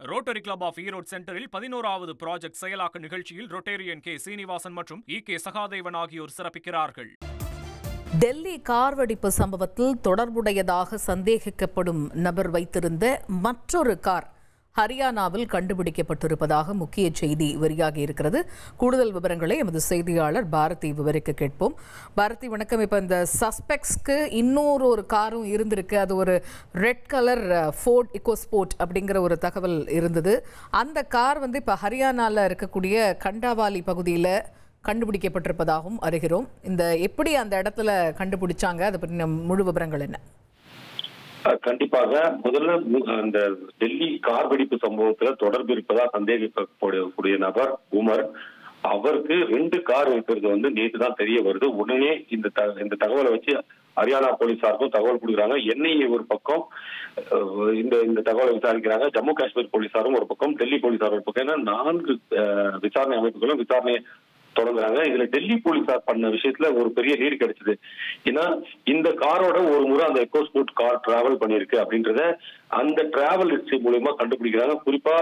Rotary club of Erode சென்டரில் 11வது project செயலாக்க நிகழ்ச்சியில் ரொட்டேரியன் கே சீனிவாசன் மற்றும் கே சகாதேவன் ஆகியோர் சிறப்பிக்கிறார்கள். டெல்லி கார் வெடிப்பு சம்பவத்தில் தொடர்புடையதாக சந்தேகிக்கப்படும் நபர் வைத்திருந்த மற்றொரு கார் ஹரியானாவில் கண்டுபிடிக்கப்பட்டிருப்பதாக முக்கிய செய்தி வெளியாகி இருக்கிறது. கூடுதல் விவரங்களை எமது செய்தியாளர் பாரதி விவரிக்க கேட்போம். பாரதி வணக்கம். இப்போ இந்த சஸ்பெக்ட்ஸ்க்கு இன்னொரு காரும் இருந்திருக்கு. அது ஒரு ரெட் கலர் ஃபோர்ட் இக்கோஸ்போர்ட் அப்படிங்கிற ஒரு தகவல் இருந்தது. அந்த கார் இப்போ ஹரியானாவில் இருக்கக்கூடிய கண்டாவாலி பகுதியில் கண்டுபிடிக்கப்பட்டிருப்பதாகவும் அறிகிறோம். எப்படி அந்த இடத்துல கண்டுபிடிச்சாங்க, அதை பற்றின முழு விவரங்கள் என்ன? கண்டிப்பாக முதல்ல அந்த டெல்லி கார் வெடிப்பு சம்பவத்துல தொடர்பு இருப்பதா சந்தேகிக்கக்கூடிய நபர் உமர், அவருக்கு 2 கார் இருக்கிறது நேற்று தான் தெரிய வருது. உடனே இந்த தகவலை வச்சு ஹரியானா போலீசாருக்கும் தகவல் கொடுக்குறாங்க. என்ஐஏ ஒரு பக்கம் இந்த தகவலை விசாரிக்கிறாங்க. ஜம்மு காஷ்மீர் போலீசாரும் ஒரு பக்கம், டெல்லி போலீசார் ஒரு பக்கம். ஏன்னா 4 விசாரணை அமைப்புகளும் விசாரணை தொடங்குறாங்க. இதுல டெல்லி போலீசார் பண்ண விஷயத்துல ஒரு பெரிய லீடு கிடைச்சது. ஏன்னா இந்த காரோட ஒரு முறை அந்த எக்கோஸ்போர்ட் கார் டிராவல் பண்ணிருக்கு அப்படின்றத அந்த டிராவல் ஹிஸ்டரி மூலமா கண்டுபிடிக்கிறாங்க. குறிப்பா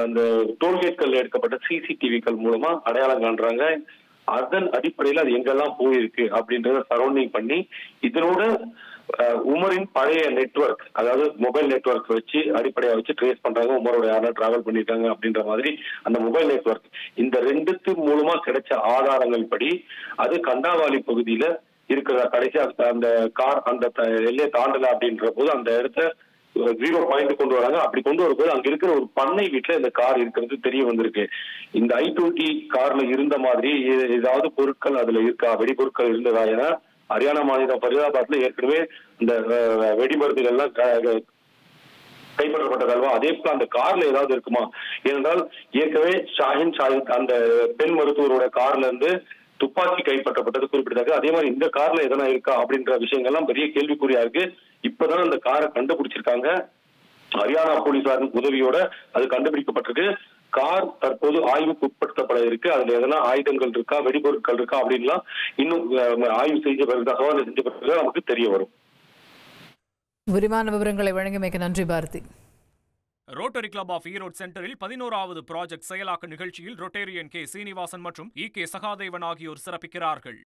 அந்த டோல்கேட்கள் எடுக்கப்பட்ட சிசிடிவிக்கள் மூலமா அடையாளம் காண்றாங்க. அதன் அடிப்படையில் அது எங்கெல்லாம் போயிருக்கு அப்படின்றத சரௌண்டிங் பண்ணி இதனோட உமரின் பழைய நெட்வொர்க், அதாவது மொபைல் நெட்வொர்க் வச்சு அடிப்படையா வச்சு ட்ரேஸ் பண்றாங்க. உமரோட யாரெல்லாம் டிராவல் பண்ணிருக்காங்க அப்படின்ற மாதிரி அந்த மொபைல் நெட்வொர்க், இந்த 2 மூலமா கிடைச்ச ஆதாரங்கள் படி அது கண்டாவாலி பகுதியில இருக்கிறதா. கடைசியா அந்த கார் அந்த எல்லையை தாண்டல அப்படின்ற போது அந்த இடத்த 0 பாயிண்ட் கொண்டு வராங்க. அப்படி கொண்டு வரும்போது அங்க இருக்கிற ஒரு பண்ணை வீட்டுல இந்த கார் இருக்கிறது தெரிய வந்திருக்கு. இந்த I-20 கார்ல இருந்த மாதிரி ஏதாவது பொருட்கள் அதுல இருக்கா, வெடிபொருட்கள் இருந்ததா? ஏன்னா ஹரியானா மாநிலம் ஃபரிதாபாத்ல ஏற்கனவே இந்த வெடிமருந்துகள்லாம் கைப்பற்றப்பட்டதல்வா, அதே போல அந்த கார்ல ஏதாவது இருக்குமா? ஏனென்றால் ஏற்கனவே ஷாஹின் அந்த பெண் மருத்துவரோட கார்ல இருந்து துப்பாக்கி கைப்பற்றப்பட்டது குறிப்பிட்டதாக. அதே மாதிரி இந்த கார்ல எதனா இருக்கா அப்படின்ற விஷயங்கள்லாம் பெரிய கேள்விக்குறியா இருக்கு. இப்பதான் அந்த காரை கண்டுபிடிச்சிருக்காங்க. ஹரியானா போலீசாரின் உதவியோட அது கண்டுபிடிக்கப்பட்டிருக்கு. கார் தற்போது ஆய்வுக்கு உட்படுத்தப்பட இருக்கு. அதுல எதனா ஆயுதங்கள் இருக்கா, வெடிபொருட்கள் இருக்கா அப்படின்லாம் இன்னும் ஆய்வு செஞ்ச பிறகு, தகவல் செஞ்ச பிறகு நமக்கு தெரிய வரும். விரிவான விவரங்களை வழங்கியமைக்கு நன்றி Bharathi. Rotary club of Erode சென்டரில் 11வது ப்ராஜெக்ட் செயலாக்க நிகழ்ச்சியில் ரொட்டேரியன் கே சீனிவாசன் மற்றும் கே சகாதேவன் ஆகியோர் சிறப்பிக்கிறார்கள்.